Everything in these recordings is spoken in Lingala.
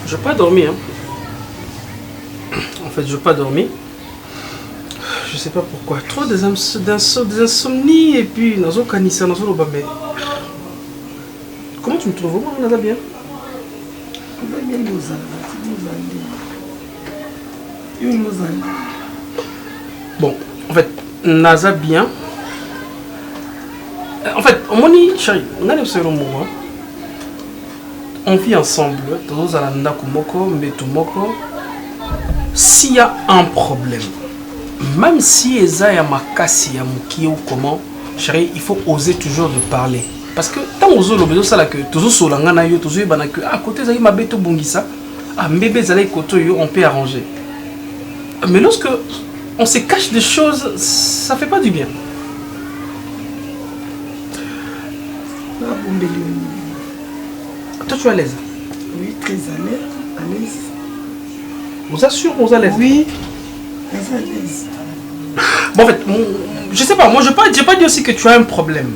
Je n'ai pas dormi. Hein. En fait, je n'ai pas dormi. Je ne sais pas pourquoi. Trop d'insomnie et puis dans un canissa, dans un mais comment tu me trouves? On a bien. Bon, en fait, Naza bien. En fait, on dit, chérie, on vit ensemble. S'il y a un problème, même si Eza ya makasi ya muki ou comment, chérie, il faut oser toujours de parler. Parce que tant que vous avez ça que toujours solanga na yo, toujours bana que à côté ça y mabe to bongisa, ah bébé zalé koto yo, on peut arranger. Mais lorsque on se cache des choses, ça fait pas du bien. Toi tu es à l'aise? Oui, très à l'aise. Vous assure, vous êtes à l'aise? Oui, très à l'aise. Bon en fait, je sais pas, moi je n'ai pas dit aussi que tu as un problème.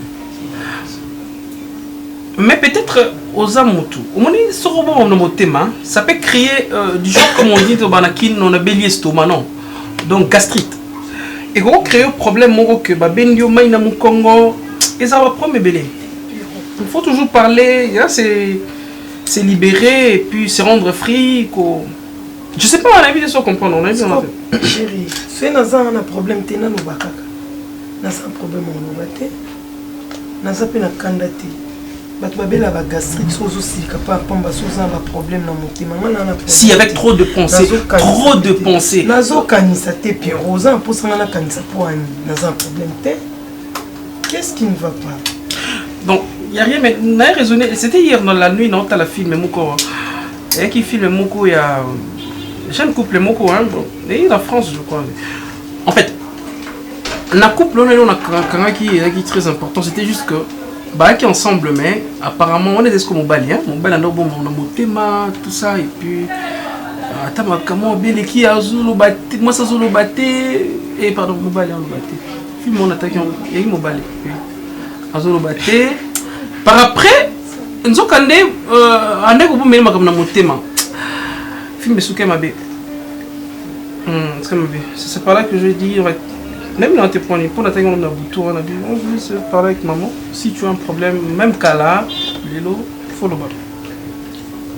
Mais peut-être aux amoutous, ça peut créer du genre comme on dit au banakin, on a bélier estomac, non. Donc gastrite. Et quand on crée un problème, que bendio maina mukongo, et ça va prendre bélier. Il faut toujours parler, c'est libérer et puis se rendre free. Je sais pas, on a envie de se comprendre, on a envie de se chérie, si on a un problème, tu as un problème, on a un problème. Si avec trop de pensées, qu'est-ce qui ne va pas? Donc, il n'y a rien, mais on a raisonné. C'était hier dans la nuit, non, tu as la film Moko. Et qui filme Moko, il y a. Jeune couple Moko, hein, et en France, je crois. En fait, la couple, on a un qui est très important, c'était juste que. Bah qui ensemble mais apparemment on est des comme Mobali hein Mobali a bon motema tout ça et puis attends comment belle qui a zulu batté moi ça zulu batté et pardon Mobali on batté film on attaque il y a Mobali azulu batté par après nous kande ande ko mais makam na motema film souke mabe c'est par là que je dis même dans tes points, pour l'attaquer, on a on veut se parler avec maman. Si tu as un problème, même qu'à là, Lélo, il faut le battre.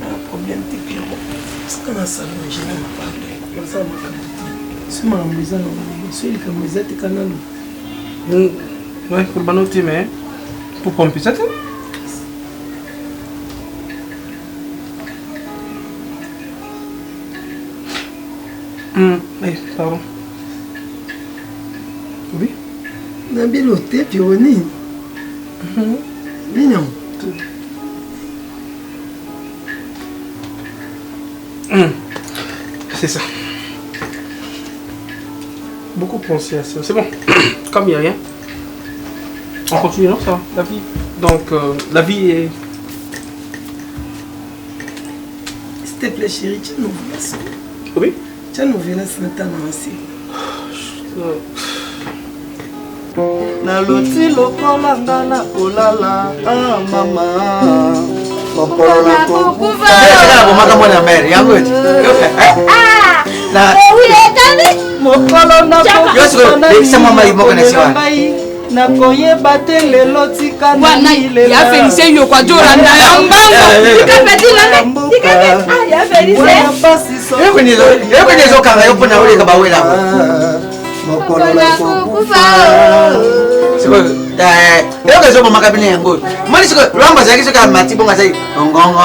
Un problème, t'es pire. Parce qu'on a ça, je n'ai pas parlé. Comme ça, c'est ma maison, c'est le maison, t'es canal. Ouais, pour le banoter, mais pour pomper ça, pardon. Oui. Nabiloté, Pironi. Mignon. C'est ça. Beaucoup pensé à ça. C'est bon. Comme il n'y a rien. On continue, non, ça va, la vie. Donc, la vie est... S'il te plaît, chérie, tu nous verras. Oui. Tu nous verras ce matin aussi. Naloti lokola ngana kolala ah mama mokolo na kokufa Sasa bomaka mwana mère yango eti na mokolo na kokufa yo mama imoko na siwa na koyeba te lelo tika na ile ya Felice yo kwa jora na ya mbango tika ya Felice yoko nizo kanga yopo na ule kabawela mokolo na kokufa siko yoko zo bomaka bine yango mali siko lwamba zaki siko matibo ngasai ngongo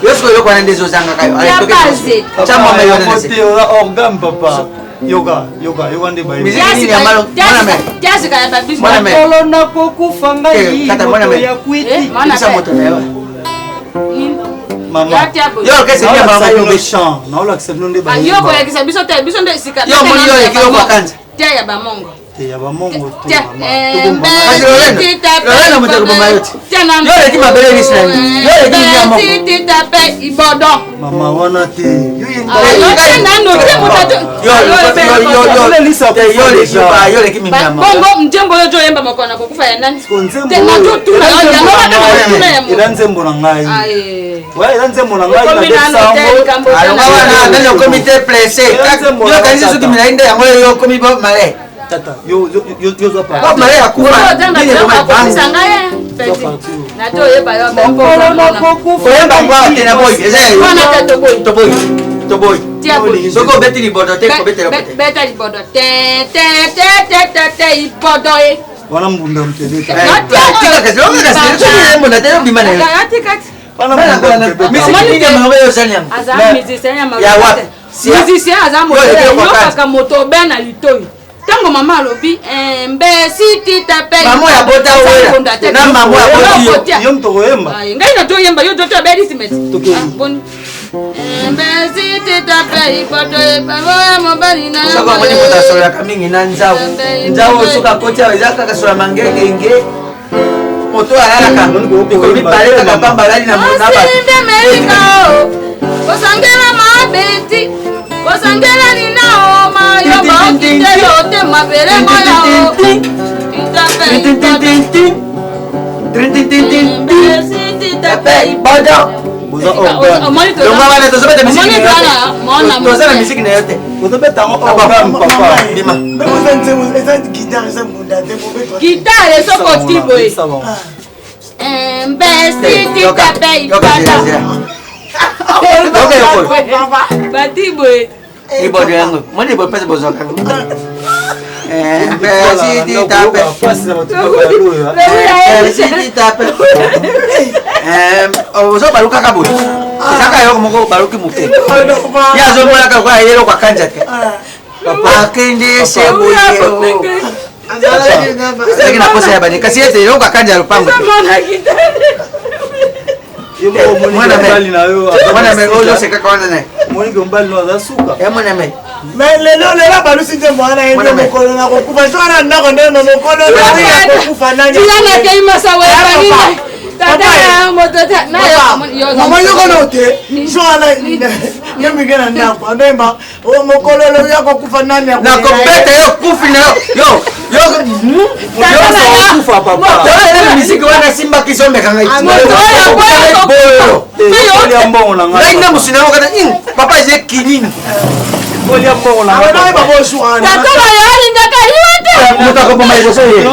yo siko yoko na ndezo zanga kayo ale toke chama mama yo na nse organe papa yoga nde bayi miziki ya malo mwana me tiasi kaya babis mokolo na kokufa ngai kata mwana me ya kwiti bisa moto na yo mama yo kese ni mama yo be champ na ola accept nde bayi yo ko ya kisabiso te biso nde sika yo moni yo ekilo kwa kanza tia ya bamongo te ya ba mongo to Tiens, mama wana te ela nzembo na ngai ela nzembo na ngai tata yo zo pa wana mbunda mtele tango mama alobi mbesi titape mama ya bota wera na mama ya bota yo mto yemba ngai na to yemba yo to bedi simet bon mbesi titape ipoto baba mobali na soko moni bota sola kamingi na nzawo nzawo soka kocha wezaka kasola mangenge nge moto alala ka ko mi pale ka pamba lali na mona ba osangela mabeti osangela ni nao mayo ba kitelo te mabere moyo gitare sokotiboe mbesi titape batiboe ibodo yangu moni ibodo pesa bozoka ozo baluka kaboy saka yo moko baluki muke ya zo mona ka kwa yelo kwa kanja ke papa kende sebo yo na posa ya bani kasi ete yo kwa kanja lupango mwana me ozo seka kwa nane moni gombali no azasuka mwana me mais lelo balusi nzembo wana yende mokolo na kokufa so wana ndako nde na mokolo na kokufa nani yana ke imasa wa bani tata motata na yo mama yoko no te so wana yemi gena ndako ndemba o mokolo lo yako kufa nani ya na kopeta yo kufi na yo kufa papa yo miziki wana simba kisombe kanga ya mbongo na ngai na musina wakata papa je kinini ya mbongo na ngai babo shuana tata yo ndaka yote mutako bomai boso ye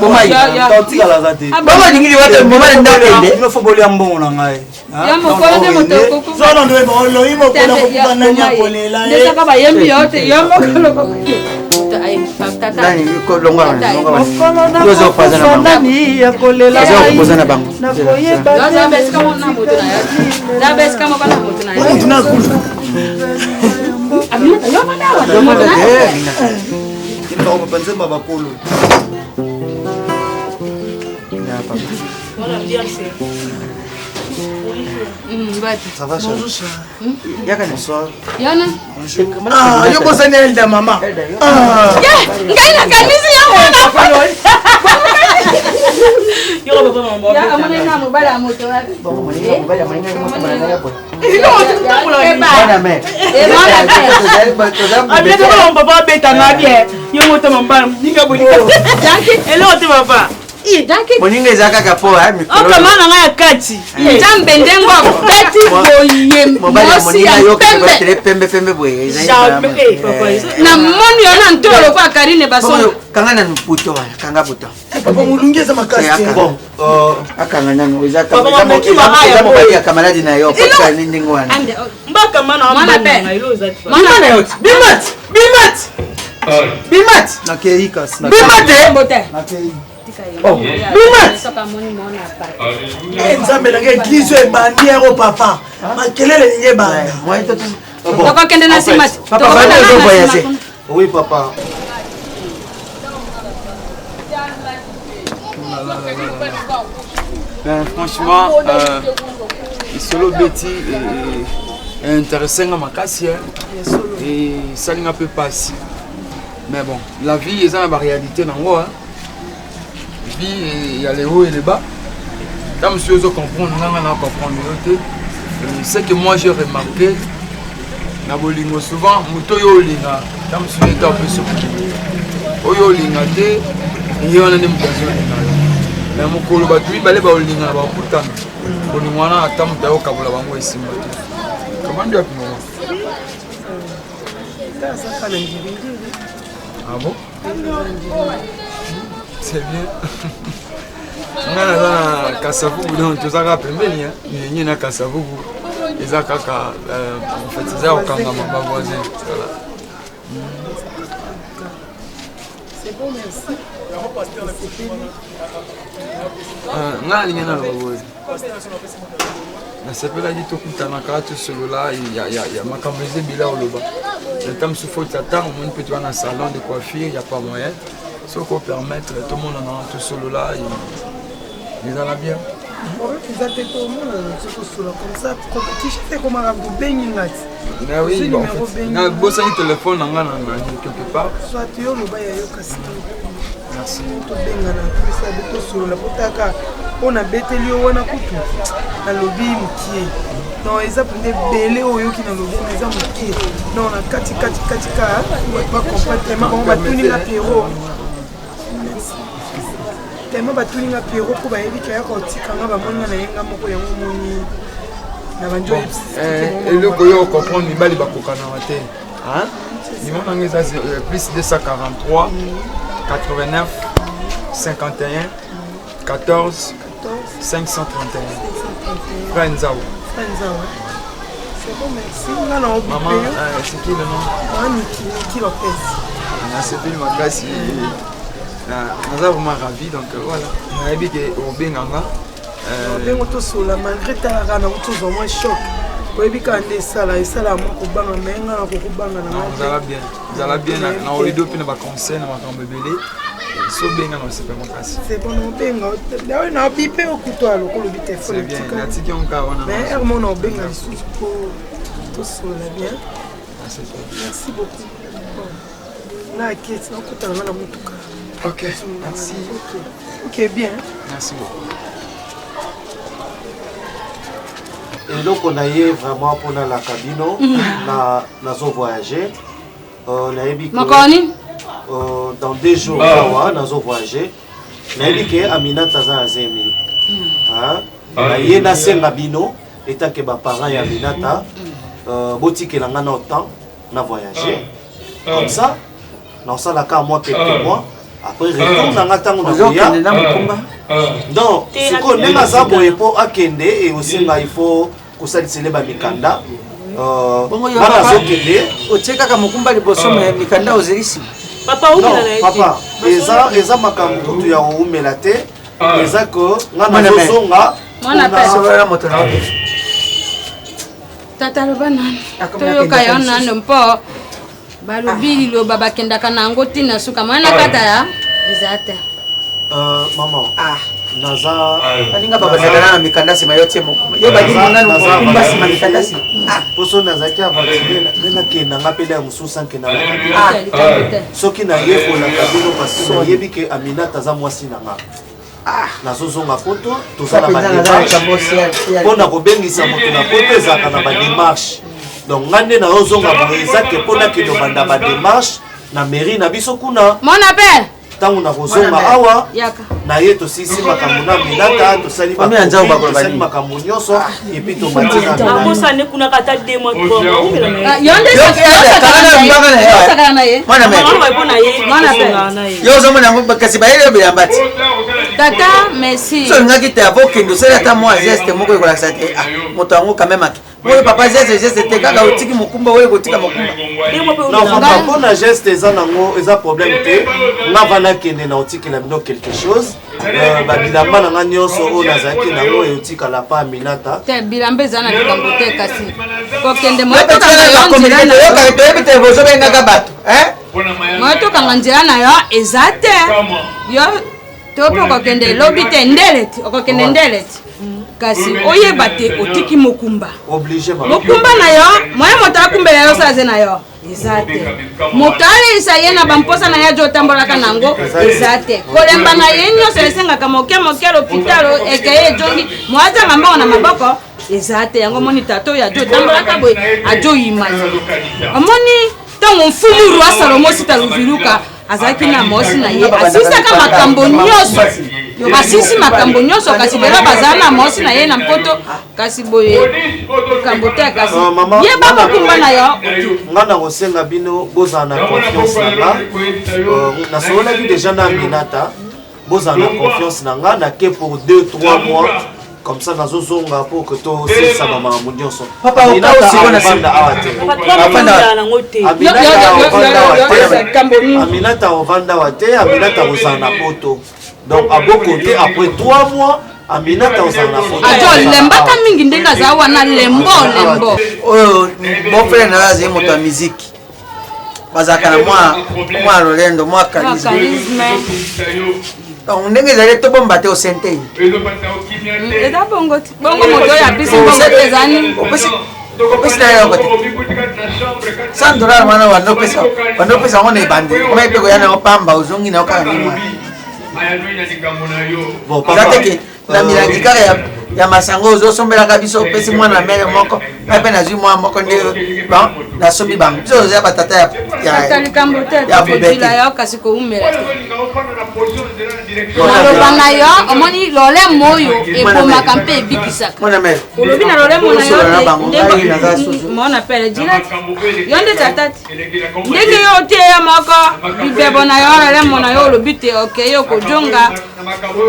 bomai tautika la zati baba nyingine wate bomai ndakende no foboli ya mbongo na ngai ya mokolo de motoko so ndo ndo lo imo kola kufa nani ya kolela ndeka kaba yembi yote yo mokolo nani ko longa yozo paza na bango nani ya kolela yozo paza na bango yozo beska mona moto na yo za beska mo kana moto na yo tuna kula amina yo mana wa moto na kinto ko pense baba kolo ya papa ça va ça yaka ni soir yana yo bosani elda mama ya ngai na kanisi ya mwana yo baba mama ya amana na mobala moto wapi bongo mwenye mbaya mwenye moto bana yapo bana me abete ko papa beta ngabie yo moto mamba ninga bolika danki elo te papa danki moninga ezaka kapo ha mikoro okamana nga kati jambe ndengo beti boye mosi ya pembe boye na moni ona ntolo kwa Karine baso kanga na mputo wana kanga buto papa mulungeza makasi bon akanga na ezaka mo ya kamaradi na yo kwa nini ngwana mbaka mana pe mana yote bimat na keikas na mbote nzambe nange eglize ebandi yako papa makelele ninge ebanda tokokende na simati oui papa franchement solo beti intéressant à makasi et ça n'a pas passé Mais bon, la vie, c'est une réalité. La vie, il y a les hauts et les bas. Quand monsieur veut comprendre, on a comprendre. C'est que moi j'ai remarqué, souvent, quand monsieur est un peu surpris. Il y a un peu mais mon colo batui balé ba olinga ba kutana koni mwana atamu tayo kabula bango esimba comment dire pour moi ah bon c'est bien ngana za kasavubu donc tozaka pembeni ni na kasavubu eza kaka en fait ça okanga ma voisin voilà c'est bon merci nga lingana loboye nasepela di tokutanaka tosolola ya makambo ezebila oloba ntango sufoti ata omoni mpe toza na salon de coiffure ya pas moyen soki opermettre tout le monde na tosolola ezala bien eza te tomona tokosola comme ça compétition ekomaka kobengi ngati mais oui nabosani téléphone na nga na quelque part soit yo loba yayo kasi merci tobengana mpesa be tosolola potaka mpona beteli yo wana kutu nalobi mokie non eza pende ebele oyo oyoki nalobi na eza mokie non na katika bacomprendre tellement bango batuninga pero tellement batuninga pero mpo bayebi kayaka otikanga bamoninga na yenga moko yango moni na banjo eloko oyo ocomprendre mibali bakokanaka te nimero nango eza plus 243 89 51 14 531 Frère Nzao. C'est bon, merci. Maman, c'est qui le nom? Niki Lopez. C'est une magasi. Nous avons vraiment ravi, donc voilà. On a dit que au Benganga. Bengo to sola malgré ta rana to zo moins choc. Oyebi ka nde sala esala mo ko banga menga na ko banga na nga. Vous allez bien na olido pe na ba conseil na makambo ebele. So benga na sepe makasi. C'est bon on benga. Dawe na bipe okuto lo ko lobi téléphone. C'est bien. Na tiki on ka wana. Mais hermo na benga lisusu ko to sola bien. Merci beaucoup. Na kete na ko tala na mutuka. OK, merci. OK, bien. Merci beaucoup. Et donc on a eu vraiment pendant la cabine, on a voyagé. On a eu dans 2 jours, on a voyagé. On a eu que Amina Taza Azemi. On a eu na Sengabino, étant que mes parents et Aminata, boti que l'on a autant, on a voyagé. Comme ça, dans ça la moi quelques mois. Après retourne dans attend on a voyagé. Non, c'est qu'on est à ça pour akende et aussi il faut que ça célèbre mikanda. Voilà zokende. Ocheka kama mukumba liboso mikanda ozirisi. Papa papa, eza makambo tu ya umela te. Eza ko ngana zozonga. Mwana pesa moto na. Tata lobana. Toyo kaya nando mpo. Balobili lo baba kenda kana ngoti na suka mwana kata ya. Bizata. Maman. Naza alinga baba zana na mikanda sima yote moko yo badi mona no kumba sima mikanda si poso naza ki avantiler na kenda ngapela mususa kenda soki na yefo na kabino parce yebi ke Amina taza mwasi nanga nazozonga poto tozala ba démarche pona kobengisa moto na poto ezaka na ba démarche donc ngande na ozonga boeza ke pona ke do banda ba démarche na mairie na biso kuna mon appel tangu na kozonga awa na ye tosisi makambo na Aminata tosali makambo nyonso epi tomatina akosane kuna kata 2 mois kasi bayele bilambati tata merci so ngaki te avokendo sala ta moi geste moko ekolakisa te moto yango quand même moi papa geste te kaka otiki mokumba oyo kotika mokumba non papa bona geste eza nango eza problème te nga vana kende na otikela bino quelque chose babilamba na nga nyonso oyo nazalaki nango eotikala pa Aminata te bilamba eza na likambo te kasi kokende motoyoka bozobengaka bato moyotokanga nzela na yo eza te yo tope okokende lobi te ndeleti okokende ndeleti kasi oyeba te otiki mokumba obligé mokumba na yo moye moto akumbela yo saze na yo eza te moto aleisa ye na bamposa na ye ajo otambolaka nango eza te kolemba na ye nyonso esengaka moke moke lopitalo ekeye ejongi moazanga mbongo na maboko eza te yango omoni tata oyo ajo otambolaka boye ajo yima omoni ntango mfumuru asalomo sita luviluka azalaki na mosi na ye asisaka makambo nyonso asisi makambo nyonso kasi lelo bazala na mosi na ye na mpoto kasi boye makambo te kasi ye babokumba na yo nga na kosenga bino bozala na confiance na nga nasololaki déjà na Aminata bozala na confiance na nga nake pour 2-3 mois comme ça nazozonga pour que to sisa mama nyonso papa Aminata ovanda wa te Aminata ozala na poto donc à beau côté après 3 mois Aminata ozala na poto ajo lembaka mingi ndenge aza wana lembo oyo mon frère na aza moto ya musique bazaka na mwa Rolendo mwa charisme donc ndenge ezali tobomba te osente eza bongo moto oyo apesi bongo te ezani opesi na yoko te $100 wana wandopesa ngo na ebandi koma epe koya na opamba ozongi na okaka ndimwa eza teke na milangi kaka ya masango ozosombelaka biso opesi mwana mere moko mpe nazwi mwa moko nde nasombi bango biso oza batata likambo te kodila yo kasi koumela te naloba na yo omoni lolemo oyo ebomaka mpe ebikisaka olobi na lolemo na yo te mona pele direct yo nde tata te ndenge yo otie yo moko bibebo na yo lolemo na yo olobi te okeye okojonga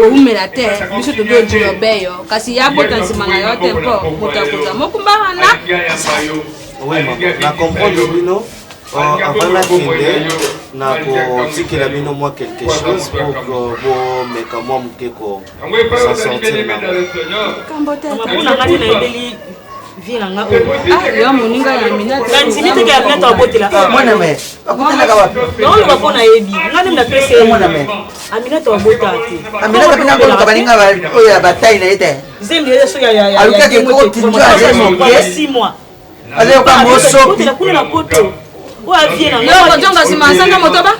koumela te biso tobi odilobe yo kasi ya bota nsima na yo te mpo moto akoza mokumbaka na na comprendre bino avant nakende na kotikela bino mwa quelque chose pour que bomeka mwa moke s'en sortir nango yo moninga ya Aminata ya Aminata wabotela mwana me akotelaka wapi naoloba mpo nayebi ngani mna pese mwana me Aminata wabota te Aminata pena koluka baninga oyo ya bataille na ye te zembi yeso ya alukaki kotinjo aze moke 6 mois azoyoka mosopi kuna na poto oyo avie na yo kojonga nsima asanga motoba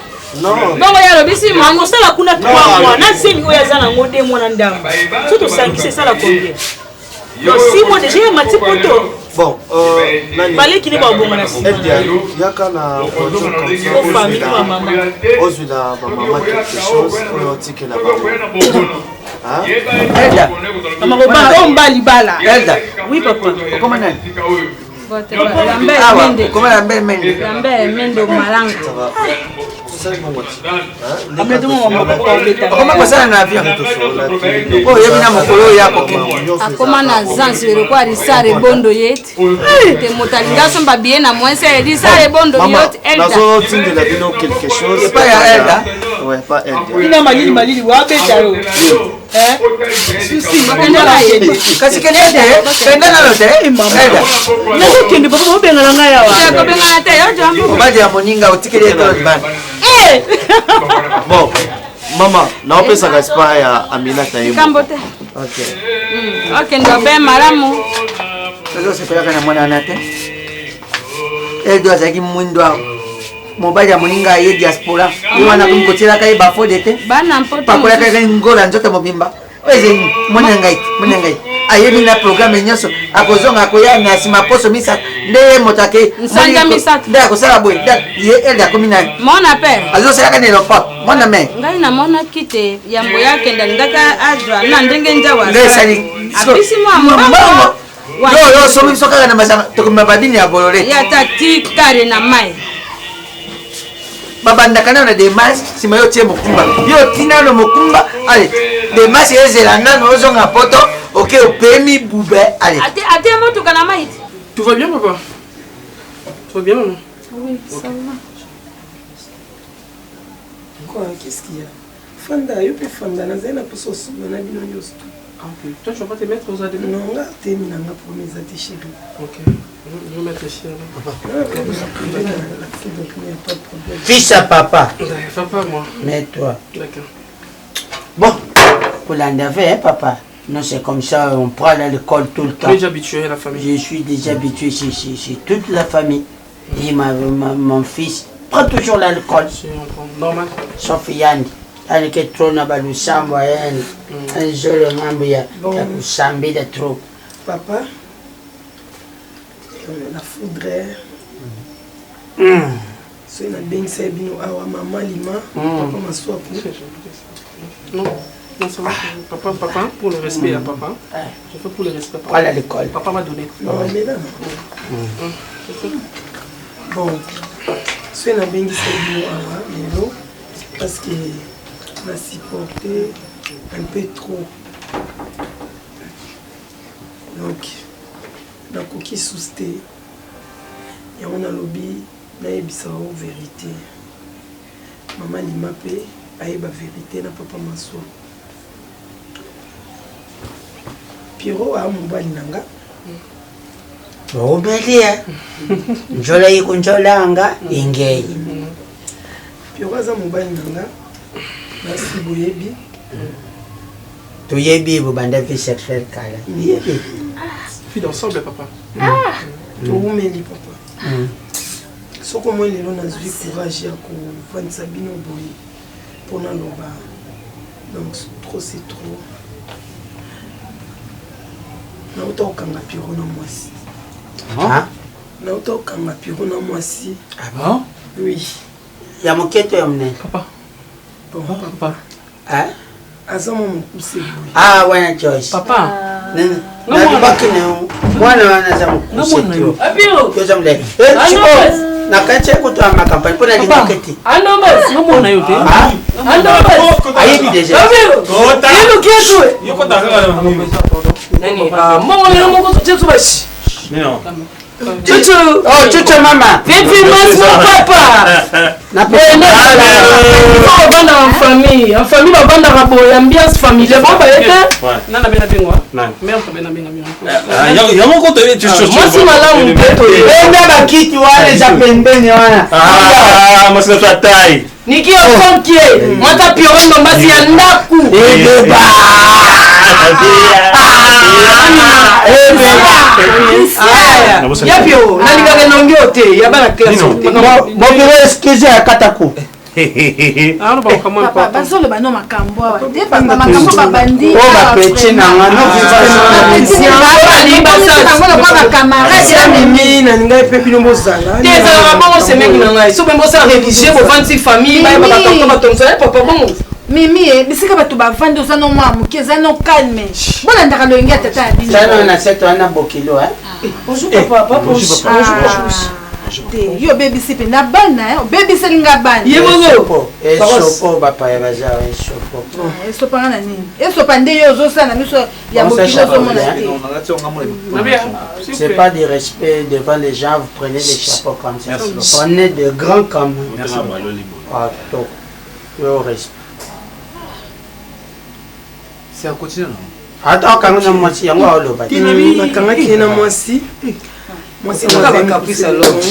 bongo ya lobisi mwangu akosala kuna 3 mois na zembi oyo aza nango 2 mois na ndambo so tosangisi esala combien donc 6 mois déjà mati poto bon balé qui n'est pas bon na si yaka na famille ma maman ozwi na maman quelque chose oyo tikela bango Elda mama ko ba o mbali bala Elda oui papa comment nani Lambert comment Lambert Mende Lambert Mende malanga okoma kosala na avion oyo yebi na mokolo oyo akokende akoma na zansi eloko arisare bondo yeti te moto alingi asomba biye na mwese erisare bondo yoti Elda nazotindela bino quelque chose epa ya Elda pas Elda ina malili wabeta yo kasi kende penda nalo te Elda nakokende papa mobengana ngai awa kobengana te yo jambo obadi ya moninga otikeli etolo bana bon mama naopesaka espoir ya Aminata ye kambo te okende obe malamu tozosepelaka na mwana wana te Eldo azalaki mwindo awo mobali ya moninga aye diaspora ye wana kotielaka ye bafode te bana mpoto pakolaka ye ngola nzoto mobimba oyo ezali mwana ngai ayebi na programme nyonso akozonga akoya na nsima poso misato nde ye moto ake nsanja misato nde akosala boye ye Elda akomi nani mona pere azosalaka na aéroport mwana me ngai namonaki te yambo yakende alingaki adra na ndenge njawa nde esali apesi mwa mbongo yo osomi biso kaka na masanga tokomema badini ya bolole ya tati kare na mai babandaka nano na demas nsima yo tie mokumba yo tina no mokumba ale demas ezela nano ozonga poto oke opemi bube ale ate motuka na mai Tout va bien, papa? Tout va bien, maman? Oui, ça va. Quoi, qu'est-ce qu'il y a? Fanda, yo pe Fanda, na zena pour sosuba na bino nyos. Ah, ok. Toi, tu vas pas te mettre aux adémons? Non, nga temi na nga pour mes atis chéris. Ok. Je vais mettre ici, alors. Fils à papa. Papa, moi. Mets-toi. D'accord. Bon, pour l'enlever, hein, papa. Non, c'est comme ça, on prend à l'école tout le temps. Tu es déjà habitué à la famille? Je suis déjà habitué chez toute la famille. dit mon fils, prends toujours l'alcool. Normal. Sauf Yann. Elle est trop dans le chambre, elle est jolie, elle est de trop. Papa, la foudre. C'est une bien sabino awa maman lima. Papa m'a soit pour. Non, non, ça va. Papa, pour le respect à papa. Je fais pour le respect. Voilà l'école. Papa m'a donné. Non, elle est là. Bon, c'est une bien sabino awa, mais non, parce que on a supporté un peu trop. Donc, dans le coquille sous-sté, et on a lobby, on a eu la vérité. Maman l'a appelé, a eu la vérité, na papa Maswa. Piro a mon bali nanga. Oh, belia. Njola yikunjolanga, ingei. Piro a mon bali nanga. Merci Boyebi. Tu y es bien, vous bandez fait cette fête, Kala. Fille d'ensemble, papa. Tu m'aimes, papa. Ce que moi, les gens ont courage à faire Sabino Boy pour nous loba. Donc, trop c'est trop. Nous avons un piro dans moi aussi. Ah? Nous avons un piro dans moi aussi. Ah bon? Oui. Il y a mon quête, papa. Bon, papa. Hein? Ah ouais, Joyce. Papa. Non, moi, na kanche kutoa makampani kuna limoketi ando basi ngomona yote ando basi ayebi deja kota ino kietu yoko tanga nani mama leo moko tsetsu basi non Chuchu, oh Chuchu mama. Vipi mas mon papa. Na pena bana en famille babanda rabo ambiance familiale baba ete. Nana bena bingwa. Mère bena binga binga. Yango ko toye chuchu. Moi si malamu beto. Enda bakiti wale za pembeni wana. Ah, masina tatai. Niki okonkie. Mata piorendo mbasi ya ndaku. Eba. Yapio, nalinga nongyo te, yabana classe. Mo biro excuse ya kataku. Ah, ba kama papa, bazolo bano makambo wa. Te papa makambo babandi. Oh ba petit na ngano vivant. Ba camarade ya mimi na ninga pepi no mozala. Te za ba mo semengi na ngai. So be mo sa religieux bo vanti famille, ba ba tonto ba tonto, papa bon. Mimi bisika batu bavandi osana mwa muke ezana calme bona ndaka lo ingia tata abini sana na seto ana bokilo bonjour papa bonjour yo baby sipe na bana baby selinga bana yebo esopo bapa ya baza esopo esopo ngana nini esopo nde yo zosana miso ya bokilo so mona c'est pas du respect devant les gens vous prenez des chapeaux comme ça on est de grands comme ah top yo respect. C'est à quotidien. Attends, quand on a moitié, on va le battre. Quand on a moitié, moi c'est un caprice alors.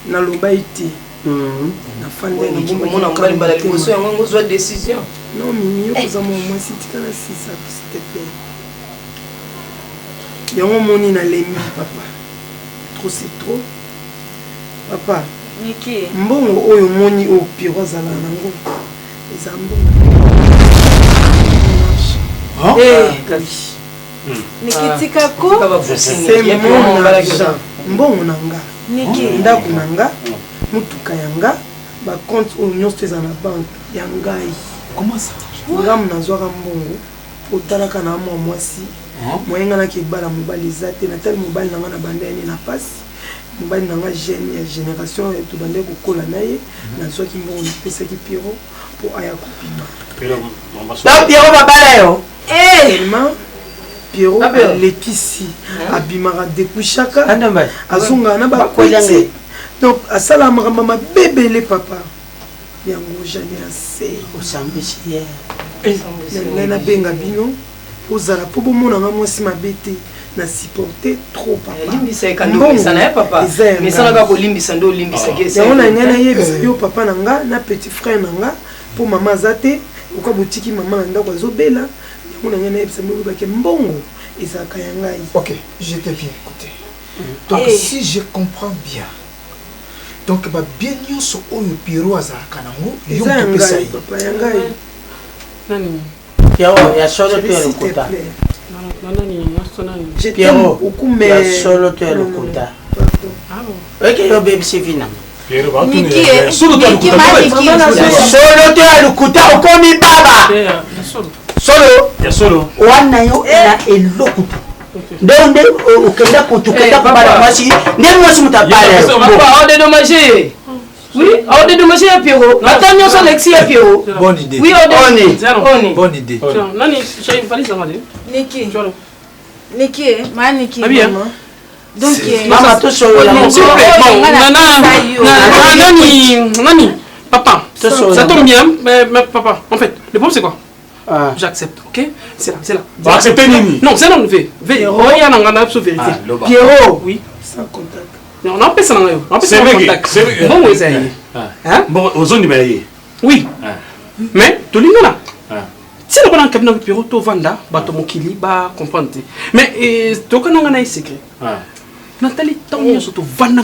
Na lobaïti. Na fande na bomba mona ngali bala liboso ya ngo zo décision. Non mimi yo koza mo moi si tika na sisa s'il te plaît. Yango moni na lemi papa. Trop c'est trop. Papa. Niki. Mbongo oyo moni o piro zala nango. Eza mbongo. Nikitika ko c'est mon argent mbongo nanga ndako nanga mutuka yanga ba compte au nyonso eza na banque ya ngai comment ça ngamu nazwaka mbongo otalaka na mwa mwasi moyenga na kebala mobali eza te natali mobali nanga na banda yene na pasi mobali nanga jeune ya génération tobande kokola na ye nazwaki mbongo napesaki piro mpo aya kopima Pierrot babala yo tellement Pierrot l'épici abimara découchaka azonga na ba kwete donc asala mama bébé les papa yango jani assez osambisi ye na benga bino ozala po bomona nga mwasi mabete na supporter trop papa limbisa ekandokisa na papa mais ça na ko limbisa ndo limbisa ke ça on a ngana yebisa yo papa nanga na petit frère nanga po mama zate uka botiki mama na ndako azobela on a ngana yebisa mo ba ke mbongo ezaka ya ngai. OK, j'étais bien écouté. Donc si je comprends bien donc bien nyonso oyo Pierrot azalaka nango yo eza topesa ngai ye papa ya ngai Nani? Pierrot ya solo to lokuta Pierrot ya solo to lokuta ok yo baby Sevina solo to lokuta okomi baba solo wana yo na elokuta donc okenda kutukenda kubala mwasi ndeni mwasi mutapale on dédommagé. Oui, on dédommagé à Pierrot. Attends, nous sommes Alexis à Pierrot. Bonne idée. Oui, on est. Bonne idée. Nani, j'ai fallu ça aller. Niki. Niki, ma Niki. Ah bien. Donc mama to solo la s'il vous plaît. Nani, papa. Ça tombe bien, mais papa, en fait, le problème c'est quoi? J'accepte, ok? C'est là. Bah, accepter Nini. Non, c'est non, vérité. Pierrot. Oui. Sans contact. Non, on appelle ça dans contact. Bon, oui, ça y est. Bon, aux zones de oui. Mais, tout le monde là. Si on a un cabinet de Pierrot, tu vas vendre, tu vas comprendre. Mais, tu as un secret. Nathalie, tu as vendre.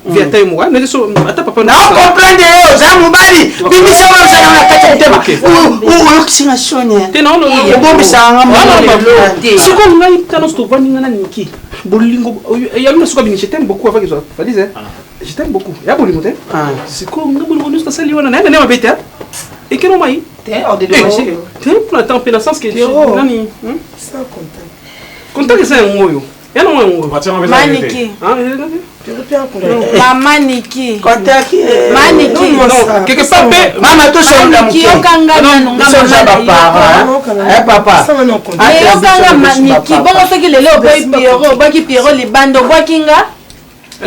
Via taille moi, mais attends papa. Non, comprendre yo, za mubali. Bibi sawa usana na kati tema. Ou kisinga sonya. Te non, bombi sanga mo. Si comme ngai tano sto vandi ngana niki. Bolingo, ya mna suka bingi, je t'aime beaucoup avec toi. Valise. Je t'aime beaucoup. Ya bolingo te. C'est comme bolingo nous ça sali wana na na bete. Et que non mai. Te on dédommagé. Te pour la temps pénance que nani. Sans contact. Contact c'est un moyo. Ya non un moyo. Maniki. Maman Niki. Contact. Maniki. Quelque part mama to solo la Niki okanga nanu papa. Mais okanga Maniki. Bongo soki lelo boy Pierrot, boki Pierrot libando bokinga.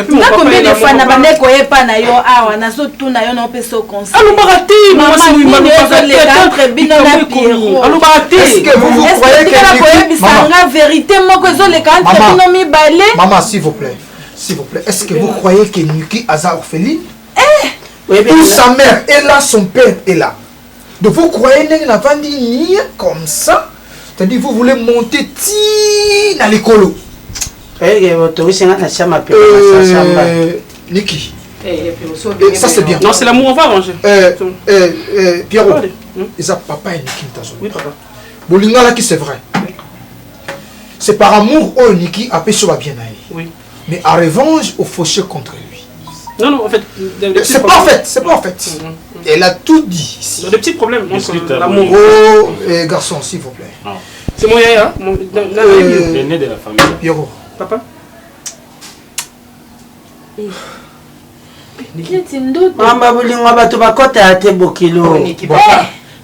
Na combien de fois na bande ko yepa na yo awa na so tuna yo na peso conseil. Allô barati, moi c'est oui maman les entre bino na Pierrot. Allô barati. Est-ce que vous croyez que la vérité moko zo le entre bino mi balé? Maman, s'il vous plaît, est-ce que vous croyez que Niki Aza orpheline? Oui, Où sa mère est là, son père est là. Donc vous croyez que n'a pas dit comme ça? C'est-à-dire vous voulez monter dans l'écolo. Niki. Ça c'est bien. Non, c'est l'amour, on va arranger. Pierrot, et ça papa et Niki. Oui, papa. Bolinga là qui c'est vrai. C'est par amour que Niki a péché bien à elle. Oui. Mais en revanche, au fauché contre lui. Non, en fait. C'est pas en fait. Elle a tout dit ici. Le petit problème, l'amour. Oh, garçon, s'il vous plaît. C'est mon yaya, l'aîné de la famille. Pierrot. Papa. Mamba bolingo bato bakota ate bokilo.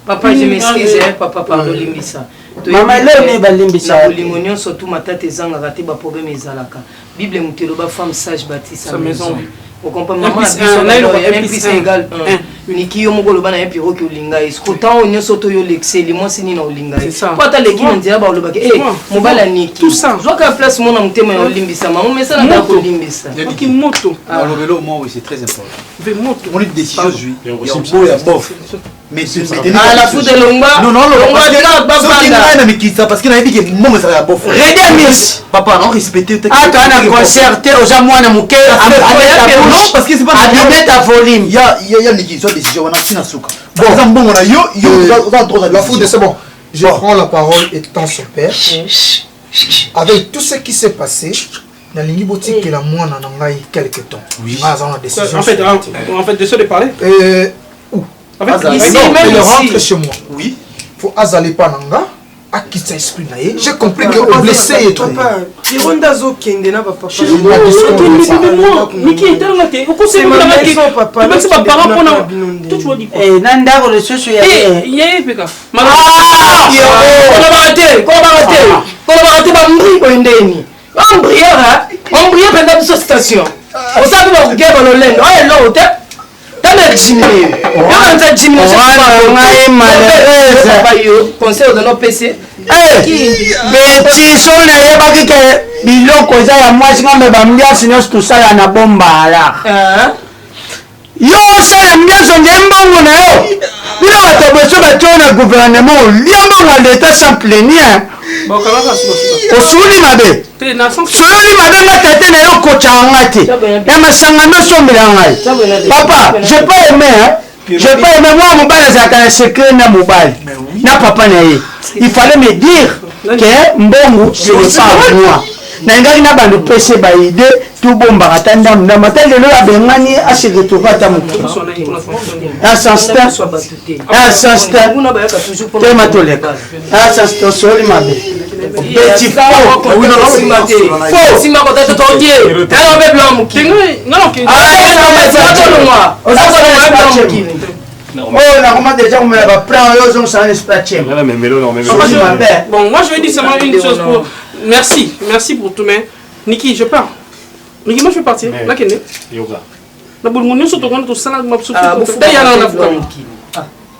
Papa, je m'excuse, papa, pardon, limbisa. Mama leo ne balimbisa. Bolingo nyonso tout matata ezanga te ba problème ezalaka. Bible mutelo ba femme sage bâtit sa maison. Au comprendre maman un plus égal 1. Niki yo moko loba na Pierrot ki olinga est autant nyonso to yo l'excel moi sini na olinga. Kwa ta leki ndira ba loba ke mobala Niki. Tout ça. Zoka place mona mutema yo limbisa maman mais ça na ko limbisa. Niki moto. Alors le vélo moi oui c'est très important. Ve moto. On est décision aujourd'hui. Beau et bof. Mais c'est la foot de Longba. Non, Longba de là, parce qu'il a dit que mon ça va bof. Redemis. Papa, non respecter. Ah, tu as un concerté aux amours na muke. Non, parce que c'est pas à mettre ta volume. Il y a Niki, soit décision, on a fini à souka. Bon, on a yo, la foudre, c'est bon. Je prends la parole étant son père. Avec tout ce qui s'est passé, dans l'Iniboti qui la moine en a eu quelques temps. Oui. En fait, de ça de parler. Où? Ici, il rentre chez moi. Oui. Faut azaler pas nanga. À qui ça esprit naïe. J'ai compris que au blessé est trop. Papa, Pironda zo kende na papa. Niki est dans la tête. Au conseil de la maison, papa. Même si pas parent pour nous. Tout tu vois dit. Eh, nanda ko le soso ya. Il y a peka. Ko ba raté ba mbri ko ndeni. On brille pendant cette station. On sabe ba kugeba lo lendo. Ay lo te. Tana Jimmy. Yo nza Jimmy. Ngai malheureuse. Ba yo conseil de no PC. Beti sona yebaki ke biloko eza ya mwasi ngambe bambiasi nyonso tosala na bombala. Yo osala mbiaso nde mbongo na yo. Bino bato beso batyo na gouvernement oliambongo leta sans plénière. osuli mabe soyoli mabe nga tete na yo kocanga te ya masangano osombela ngai papa j'ai pas aimé moi mobali azalaka na secret na mobali na papa na ye il fallait me dire que mbongo ce n'est pas moi nangaki na bando pese baide tobombaka ta ndamudambu ata lelo abengani aseretrouve ata motu tema toleka soli mabe petit oh, nakoma déjà komela baplan oyo ozongisa na esprit bon, moi je vais dire seulement une chose pour... Merci pour tout, mais Niki, je pars. Niki, moi je vais partir. Là, qu'est-ce que yoga. La boule mon sur ton compte, ça m'a absorbé.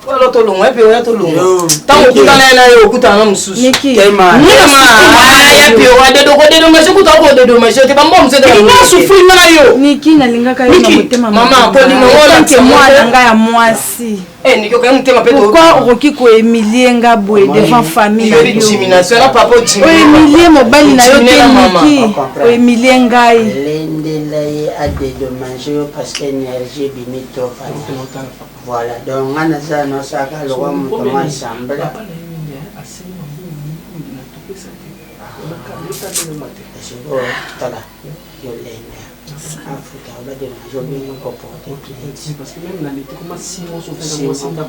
Alors to longa pe oya to longa tango kutana na yo kutana mususu kema ya pe oya de do ma kuta ko de do ma te bambo mzee de ma souffrir na yo Niki na lingaka yo na motema mama ko linga wala ke mwana nga ya mwasi Niki ko motema pe to pourquoi okoki ko humilier nga boye devant famille yo discrimination na papa discrimination humilier mobali na yo te Niki o humilier ngai lendela ye a dédommager parce que énergie bimi trop voilà donc on a ça non ça quand le roi monte ensemble parce que même dans l'été comment 6 mois sont fait dans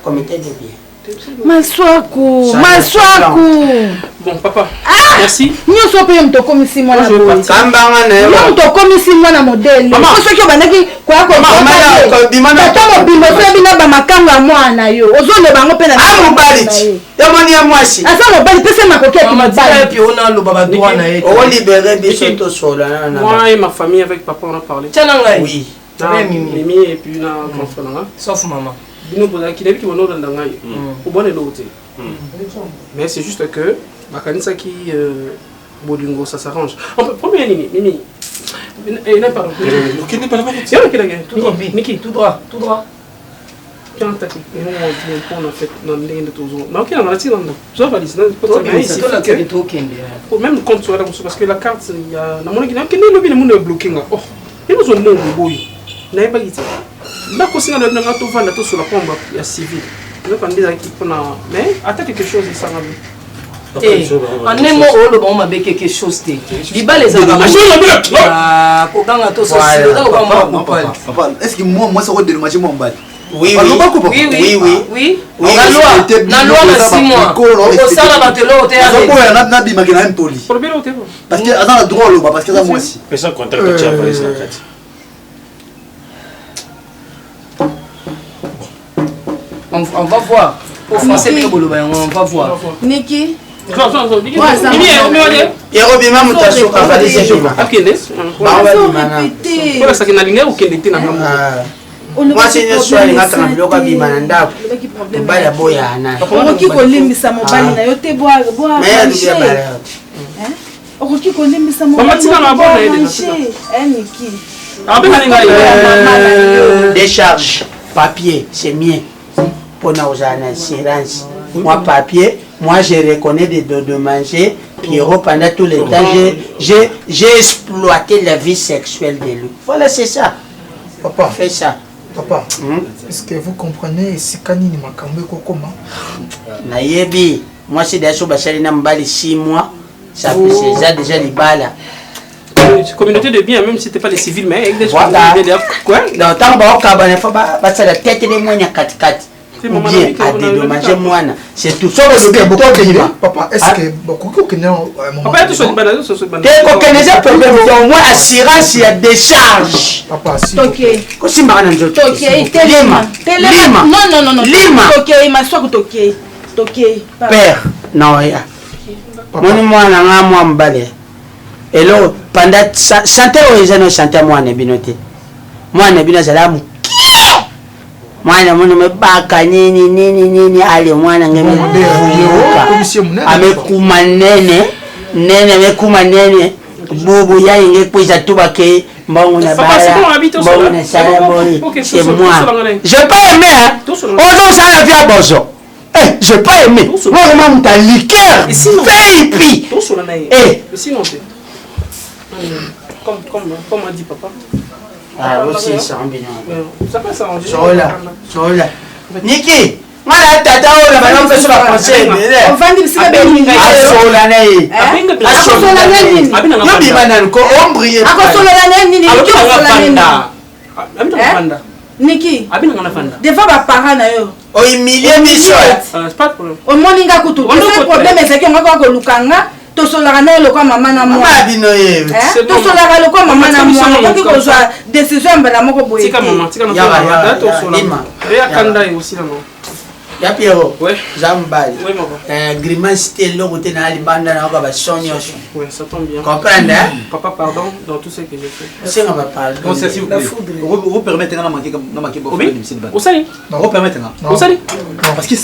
comité de bien Maswaku. Bon papa, merci. Nous sommes payés pour comme si moi la boue. Nous sommes comme si moi la modèle. Maman, ceux qui ont banaki quoi comme maman, bimana. Tata bimbo so bina ba makanga mwana yo. Ozo le bango pena. Ah mon balit. Yamani ya mwasi. Asa mon balit pese makoki ki mabali. Puis on a le baba droit na ye. On libérer biso to sola na. Moi et ma famille avec papa on a parlé. Tiens ngai. Oui. Mimi et puis na grand frère là. Sauf maman. Nous posons qui qui vont nous dans ngai. Au bon et l'autre. Mais c'est juste que makanisa qui bolingo ça s'arrange. On peut première ligne Mimi. Et n'a pas. Qui n'est pas là. Niki, tout droit. Quand t'as dit on a fait dans les toujours. Mais OK, on a dit non. Je vais dire c'est même compte sur la parce que la carte il y a na mon qui n'a le monde bloqué là. Oh. Ils nous ont mon boy. N'a pas dit. Là qu'on s'est dans la tout vendre tout sur la pompe il civil. Donc on dit qu'on a mais attends quelque chose ça va. En un mot, le bon m'a quelque chose. Il bat les amis. Ah, kokanga to so papa, est-ce que moi ça va dédommager mon bal? Oui. La loi na 6 mois. Au sein de batelo te a na bima ki na impoli. Parce que attends la droit là parce que ça moi aussi. Personne contrat que tu as valé ça carte. On va voir. Au français on va voir. Niki Yerobima mutasuka fali sejuma. Akende. Pour ça que na linga okende te na mamu. Moi c'est une soirée ngaka na biloko bima na ndako. Mobali aboya na. Okoki kolimbisa mobali na yo te boa. Mais ya bale. Okoki kolimbisa mobali. Mama tika na bona Niki. Décharge papier, c'est mien. Pour nos assurances. Moi papier, moi je reconnais des de manger. Pierrot pendant tout le temps j'ai exploité la vie sexuelle de lui. Voilà c'est ça. Papa, fais ça. Papa, est-ce que vous comprenez si Kanini Makambe Kokoma? Nayebi, moi c'est déjà basali na mbali 6 mois. Ça fait déjà les balles. Communauté de biens, même si c'était pas des civils, mais avec des gens quoi? Dans tant que faut ça la tête des moyens 4-4. Ou bien à dédommager moi. C'est tout ça le beaucoup de papa, est-ce que beaucoup que non papa tout sur balade sur balade. Dès qu'on connaît ça problème au moins assurance il y a décharge. Papa si. OK. Kosi mbana njoto. OK, Lima. Non. Lima. OK, ma soeur OK. Père, non ya. Moni mwana nga mwa mbale. Et là pendant santé aux gens santé mwana binote. Mwana binazala mu mwana mwana mebaka nini ale mwana amekuma nene amekuma nene bubu yainge kwiza tubake mbongo na bala mbongo na sala boli c'est moi je pas aimé hein ozo sala via bozo j'ai pas aimé. Moi, vraiment, t'as liqueur. VIP. Sinon, comme a dit papa. Ah, aussi, ça rend bien. Ça peut s'arranger. Sola. Niki, moi, là, tata, on va pas faire la pensée. On va dire que c'est bien. Sola, naïe. Niki, des fois, ma parent na yo. Oh, humilié, Michel. C'est pas de problème. Au moninga kutu. Le problème, c'est que moi, quand lukanga, to solana le quoi maman na moi. To solana le quoi maman na moi. Quand tu reçois décision, ben la moko boye. Tika maman, tika na maman. To solana. Rea kanda aussi là non. Ya Pierrot. Ouais. Jambali. Oui maman. Grimace c'était là où tu na libanda na ba sonyo. Ouais, ça tombe bien. Comprendre hein? Papa pardon dans tout ce que j'ai fait. C'est on va parler. Bon, c'est s'il vous plaît. Vous permettez de manquer beaucoup de monsieur de Où ça est? Vous permettez là. Où ça est? Parce que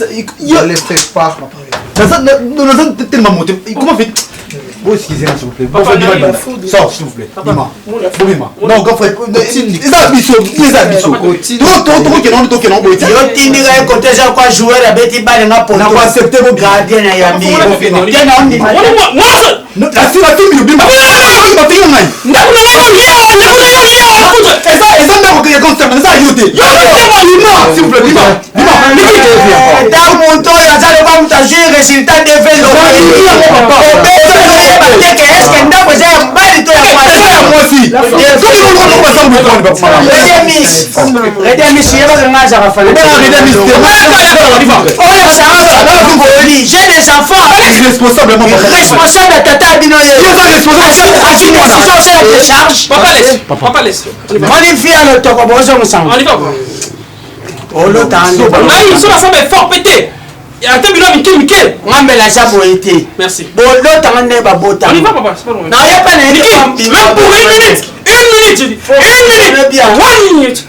il y a les stress par ça tellement monté. Comment fait? Vous excusez-moi s'il vous plaît. Sors s'il vous plaît. Bima. Non, go frère. Ça biso. Tout que non boy. Yo tindira côté ça quoi jouer la bête balle na pour na accepter vos gardien na yami. Tiens on dit. Non, la fille bima. Ba finga ngai. Eza ndako ke concerne ça yote. S'il vous plaît, bima. Dans mon temps, il y a ça le pas mutager résultat de fait le est-ce que ndako za mbali to ya moi aussi. j'ai des enfants responsable tata bino Papa laisse. On fille à le toko bozo musang. On y va. Oh le temps. Ils sont ensemble fort pété. Il y a un peu de Mickey. La saboité. Merci. Bon, l'autre en est pas beau temps. On y va, papa. C'est pas loin. Non, il n'y a pas de même pour une minute. Une minute. One minute.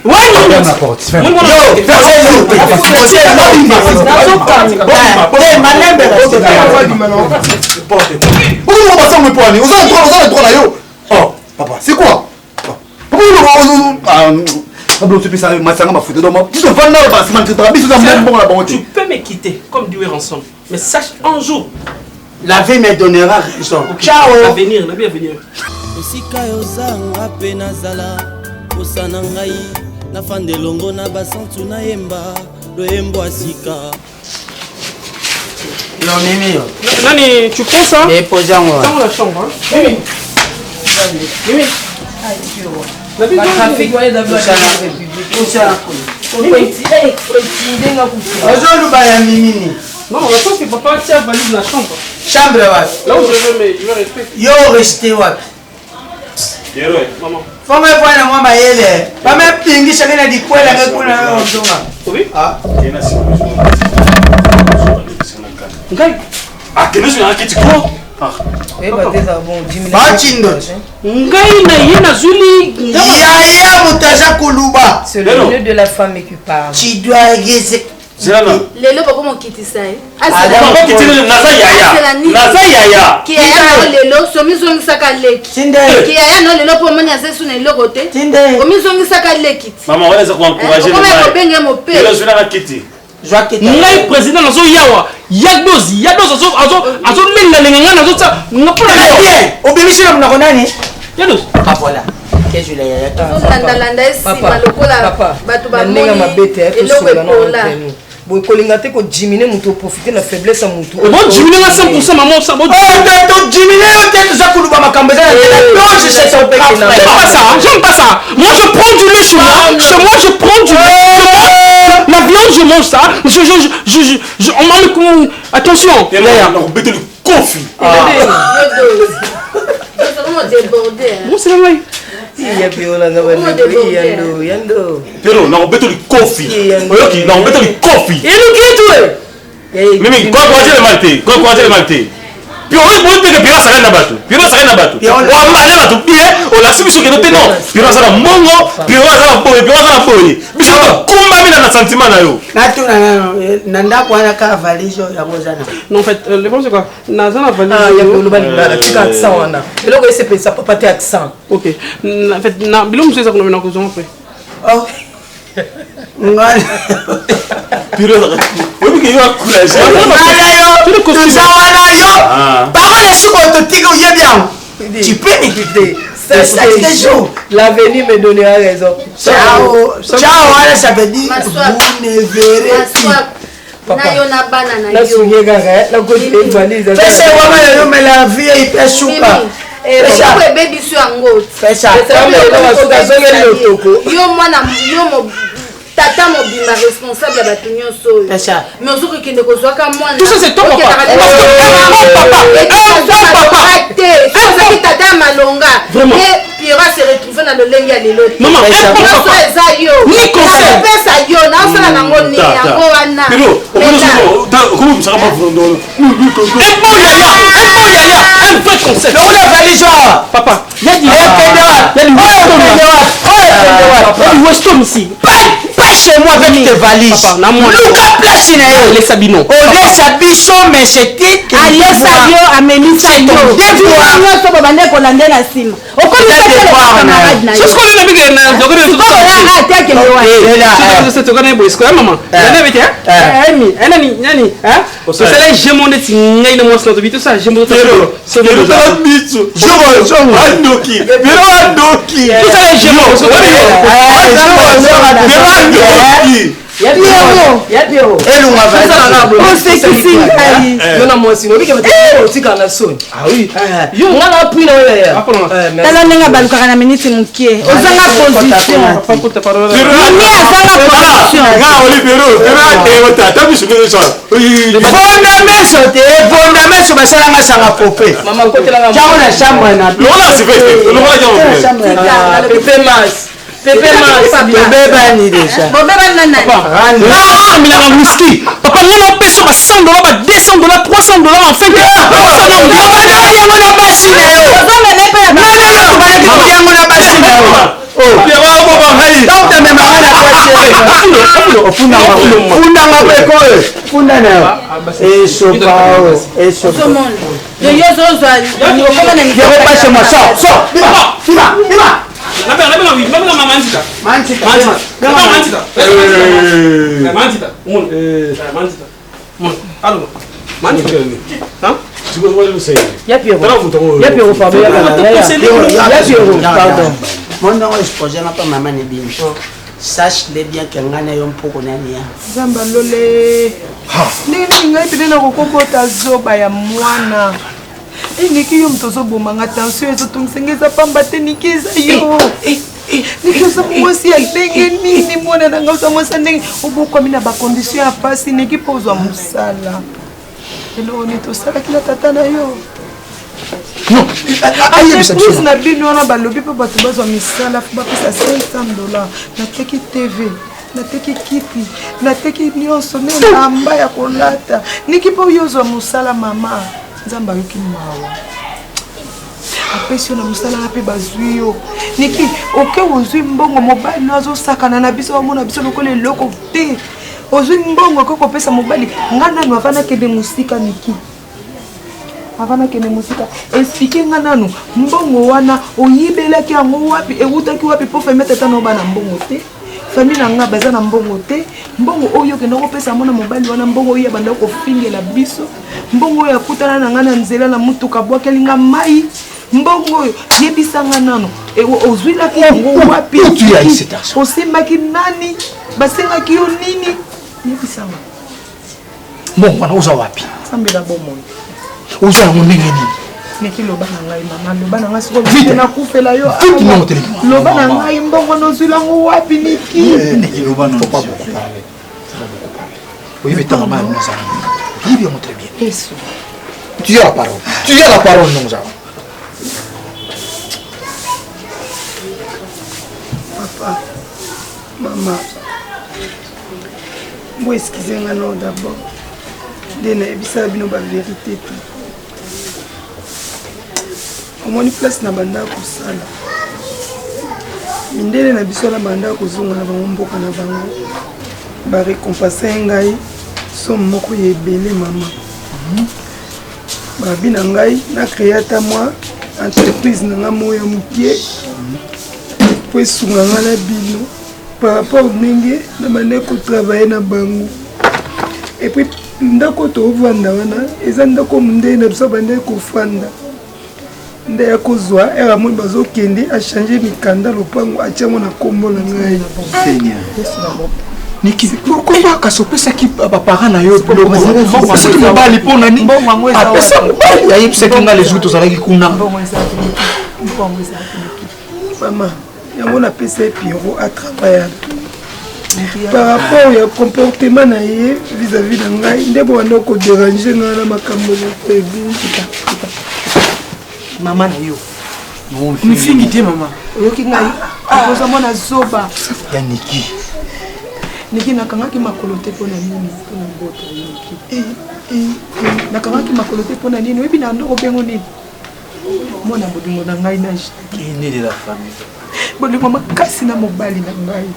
Oh, papa, c'est quoi? Tu peux me quitter comme duer ensemble. Mais sache un jour, la vie me donnera raison. Ciao. L'avenir, la vie à venir. Esika yozanga pe nazala kosana ngai na fande longo na basantu na yemba loyembo asika. Non Mimi. Nani, tu prends ça? Et posez moi. Dans la chambre. Mimi. Mimi. La trafic ouais d'abord ça. Non, on attend que papa tient valise la chambre. Chambre là où je vais rester. Yo rester what? Maman. Faut me voir na moi mayele. Pas même pingi chakana na dikwela ngakuna ndonga. Oui. Ah. Ngai. Ah, que nous sommes en quête quoi? Eh bah déjà bon 10 minutes. Ba chindo. Ngai na yena zuli. Ya mutaja kuluba. C'est le milieu de la femme qui parle. Tu dois rester. Lelo papa mo kitisa eh. Papa kitile naza yaya. Ki yaya lelo somizo ngisaka leki. Ki yaya no lelo po moni asesu na lelo kote. Omizo ngisaka leki. Maman wala za encourager le mari. Comment benge mo pe. Lelo zuna kiti. Ngai président nazo yawa. Yadozi azo lenga lenga nazo tsa. Ngapona bien. Obimisha na mnako nani? Yadozi. Kapola. Qu'est-ce que tu as landa papa batu ba ndenge mabete bon kolinga te ko diminuer mutu profiter na faiblesse mutu bon diminuer à 100% maman ça bon to diminuer peut-être za kuluba makambo za non je sais ça j'aime pas ça moi je prends du lait chez moi je prends du lait la viande je mange ça on m'a mis attention on bête le conflit bon c'est la maille iya biola nga bana yando pero na obeto li kofi oyoki na obeto li kofi mimi kwa le malte puis on peut que pira ça na bato wa male bato bien on la sibiso que non pira ça na mongo pira ça na boye biso kumba mina na sentiment na yo na ndako ana ka valise ya bozana non en fait le problème c'est quoi nazana valise ya bolo bali bala tika accent wana eloko ese pesa papa te accent OK en fait na bilom c'est ça qu'on a na cause après oh Tu peux m'écouter. L'avenir me donnera raison. Ciao. Ciao, ça veut dire vous ne verrez plus. Papa. La soulier gaga, la côté de valise. Fais ça, mais la vie est hyper chouka. tata mobima responsable ya bato nyonso oyo mais ozokokende kozwaka mwana ozaki tata ya malonga ye Pierrot se retrouve na lolenge ya lelo nyonso eza yo apesa yo naosala nango nini yango wana papa pas chez moi avec tes valises. Luka place na les sabino. Les sabiso mais c'était Alessa yo amenisa yo. Yo so babande ko lande na sima. Okomi camarade na yo. Soko na bige na dogore to. Ah take le wa. C'est to kana boy ko maman. Na bite Emi, nani hein? So c'est là j'ai mon neti ngai na mosla to bito ça j'ai mon c'est le bitsu. Jomo andoki. Biro andoki. Tout ça j'ai mon. tala ndenge abalukaka na miniti mokie ozanga positionfondamento basalanga sanga pope cango na chambre na Bébé bani déjà. Bébé bani nani? Milana whisky. Papa on paie sur $100, $200, $300 en fin de sache-le bien que ngana yo mpoko nani ya zamba lole nini ngai pene na kokokota zoba ya mwana niki yo mtozo bomanga tension ezotongisa pamba te niki eza yo niki oza mwasi ya ndenge nini mwana na ngai oza mwasi ya ndenge obokwami na bacondition ya pasi niki mpo ozwa mosala eloko nini tosalaki na tata na yo plus na bino wana balobi mpo bato bazwa misala fo bapesa $500 nateki tv nateki kiti nateki nyonso nelamba ya kolata niki mpo yo ozwa mosala mama nzambe ayoki mawa apesi yo na mosala na mpe bazwi yo niki oke ozwi mbongo mobali no azosakana na biso bamona biso lokola eloko te ozwi mbongo oke kopesa mobali nga nanu avana kende mosika niki avana kende mosika explike nga nanu mbongo wana oyibelaki yango wapi ewutaki wapi mpo fami tata na obana mbongo te fami na nga baza na mbongo te mbongo oyo okenda kopesa mwana mobali wana mbongo oyo abanda kofingela biso mbongo oyo akutana na nga na nzela na mutuka bwakeli nga mai mbongo oyo yebisanga nano ozwilaki yango wapi osimbaki nani basengaki yo nini yebisanga mbongo wana oza wapi sambela bomoi oza yango ndenge nini niki loba na ngai mama loba na ngai sikoyo nakufela yo loba na ngai mbongo nozwilango wapi niki niki loba na oui tant mal nous ça il bien très bien tu as la parole non ça papa mama moi excusez-moi non d'abord de na ebisa bino ba vérité tout omoni place na banda kosala mindele na biso na banda kozonga na bango mboka na bango barécompense ngai somme moko ya ebele mama babi na ngai na créé ata mwa entreprise na nga moya mokie po esunga nga na bino par rapport ndenge na bande kotravaille na bango et puis ndako tovanda wana eza ndako munde na biso bande kofanda nde ya kozwa era moi bazokende achange mikanda lopango atiango na kombo na ngai Niki, pourquoi kasopesaki baparent na yo biloko soki mobali mpo nani apesa mobali ayebisaki nga les jours tozalaki kuna mama yango napesa Pierrot à travailler par rapport ya comportement na ye vis-à-vis na ngai nde bwana kodéranger ngai na makambo mama na yo mifingi te mama oyoki ngai okoza mwana zoba ya Niki Niki nakangaki makolo te mpona nini mpona bota Niki nakangaki makolo te mpona nini oyebi na ndoko bengo nini mwana bolingo na ngai na kine de la famille bolingo makasi na mobali na ngai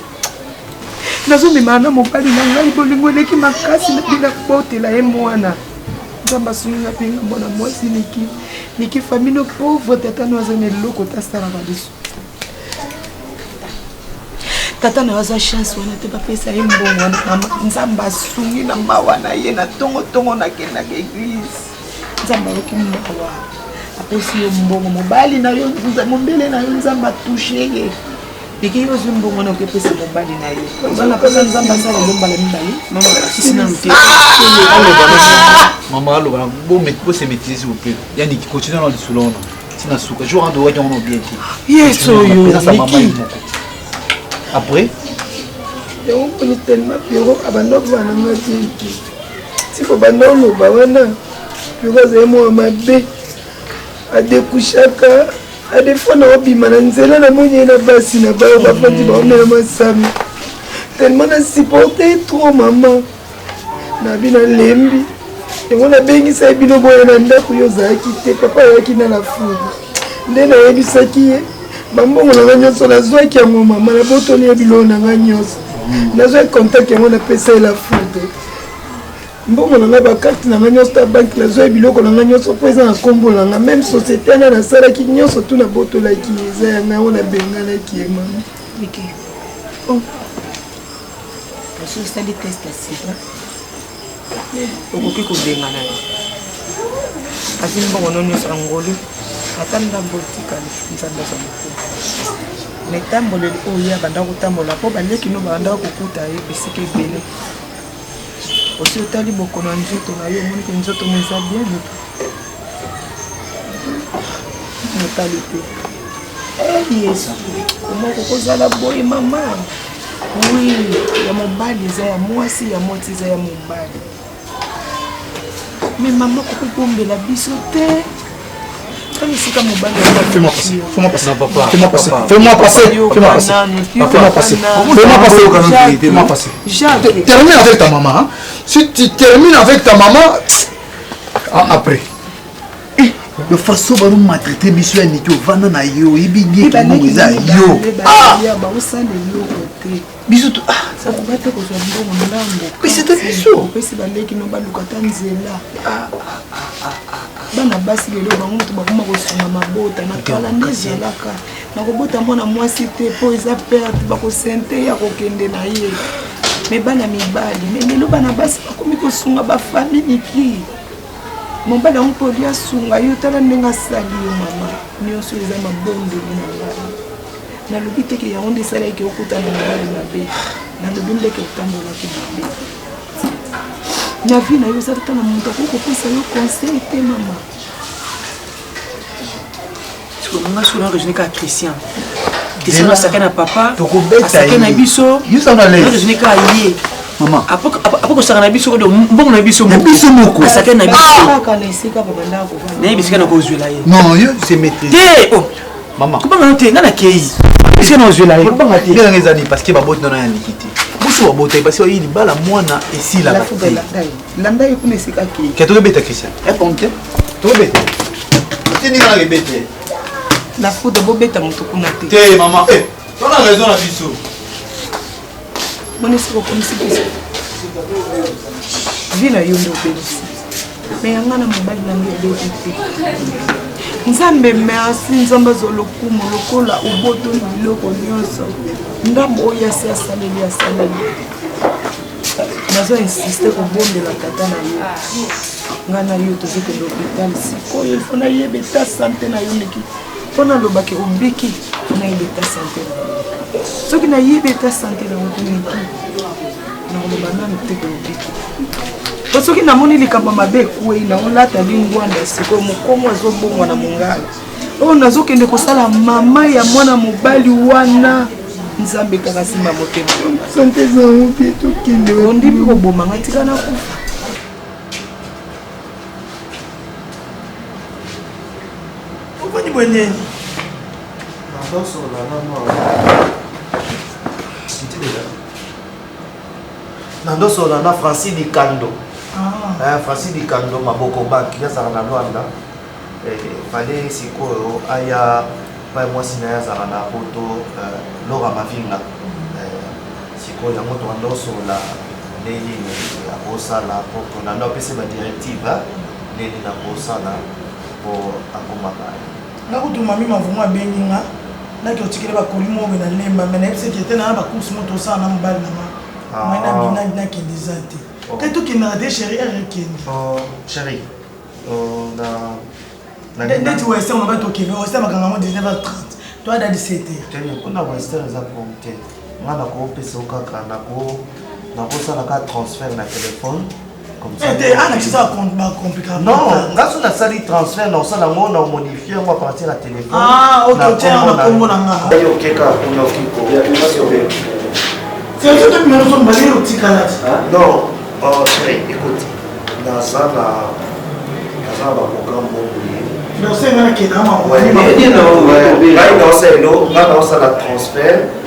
nazomema na mobali na ngai bolingo eleki makasi nabina kobotela ye mwana nzambe asungi apenga mwana mwasi Niki famille pauvre tata no aza na eloko tasalaka biso tata na waza chance wana te bapesa ye mbongo wana mama nzambe asungi na mawa na ye na ntongo nakendaka eglise nzambe ayoki mawa apesi yo mbongo mobali na yo mondele na yo nzambe atushe ye eke yo ozwi mbongo na okepesa mobali na ye napesa nzambe asala lombala mibale mama asisi nanu te Maman, alors, vous se mettez s'il vous plaît. Yannick, continue dans le salon. C'est un souk. Je rentre au roi, on a bien dit. Yes, so you. Après? Et on connaît tellement Pierrot, abandonne va na ngati. Si faut bandolo ba wana. Pierrot c'est moi ma bé. A découchaka, a des fois na obima na nzela na monye na basi na ba ba pati ba na masami. Tellement na supporter trop maman. Na bina lembi. Et on a bengi sa bino boya na ndako yo zaki te papa yaki na la foule. Ndena yebisaki ye. Bambongo na nyonso nazwaki yango mama na botoni ya biloko na nga nyonso nazwaki contact yango napesa ye la foudre mbongo na nga bakarte na nga nyonso ta banke nazwaki biloko na nga nyonso mpo eza na nkombo na nga même société wana nasalaki nyonso tu nabotolaki eza yanga yango nabenganaki ye mama osali test ya sida okoki kobengana ye kasi mbongo no nyonso ya ngolu ata ndabotikali nzambe aza mokolo metamboleli oyo abanda kotambola mpo baleki no banda kokuta ye bisika ebele osi otali bokono ya nzoto na yo omoniki nzoto mo eza bien motali te yesu omoko kozala boye mama wi ya mobali eza ya mwasi ya moti eza ya mobali me mama kokobombela biso te. Fais-moi passer. Fais-moi passer. Fais-moi passer. Fais-moi passer. Fais-moi passer. Fais-moi passer. Fais-moi passer. Termine avec ta maman. Si tu termines avec ta maman, après. Le façon dont on m'a traité, monsieur Nikio, Vana na yo, ibi ni ki mo eza yo. Ah! Bisous. Ah! Ça va te kozwa mbongo ndambo. Mais c'était bisous. Pesi baleki no balukata nzela. Bana basi lelo bango mutu bakoma kosunga mabota na kala nde ezalaka nakobota mwana mwasi te mpo eza perte bakosente ya kokende na ye me bana mibali me lelo bana basi bakomi kosunga bafamille Niki mobali yango mpo li asunga yo tala ndenge asali yo mama nyonso eza mabondeli na ngai nalobi teke yango nde esalaki okutana mobali mabe nalobi ndeke otambolaki mabe na vie na yo eza tata na moto akokopesa yo conseil te mama nga sura rejene ka Christian Christian asaka na papa tokobeta asaka na biso rejene ka ye maman après kosaka na biso do mbongo na biso moko asaka na biso kaka na esika baba ndako na bisika na kozwela ye non yo c'est maîtrisé te maman kubanga te nga na kei bisika na kozwela ye kubanga te nga ngezani parce que baboti na ya Nikiti busu babota parce que il bala mwana esila ba landa yo kuna esika ki ke tokobeta Christian ponte tokobeta tini nga ngebete la faute de bobeta moto kuna te te maman on a raison na biso moni siko komisi biso vina yo ndo obelisi mais yanga na mobali nange ebeti te nzambe merci nzambe azolokumu lokola obotoli biloko nyonso ndambo oyo asi asaleli nazo insiste kobondela tata na yo nga na yo tozokende hôpital sikoyo ifo nayeba eta sante na yo ndeki mpo nalobaki obiki nayeba eta sante na yo soki nayeba eta sante na yo toneki nakoloba nanu te obiki po soki namoni likambo mabe ekwei naolata lingwanda sikoyo mokomo azobongwa na mongala oyo nazokende kosala mama ya mwana mobali wana nzambe kaka nsima motema sante zango mpe tokende ondimi kobomanga tika na kufa opani bweneni nandosola na Francis Dikando Francis Dikando maboko banki yazala na Rwanda fale sikoyo aya pa mwasi na yazala na poto Laura Mavinga sikoyo yango twandosola neli akosala poto na pese ba directive neli na kosala po akomaka na kutuma mimi mavumo abenginga naki otikele bakolimo obe na lemba mais nayebi seki ete na bacourse moto osala na mobali na ma mwana bina nakende eza te te tokendaka te chéri erekende chéri neti wester onabai tokende wester makanga mo 19h30 toada 17h mpona wester eza prom te nga nakopesa o kaka nakosala ka transfert na telefone non nga so nasali transfert na osala ngo na omodifie yango a partir ya telefone okeka kuna okiko non chéri écoute naza na baprogramme moboye ngai naosala transfert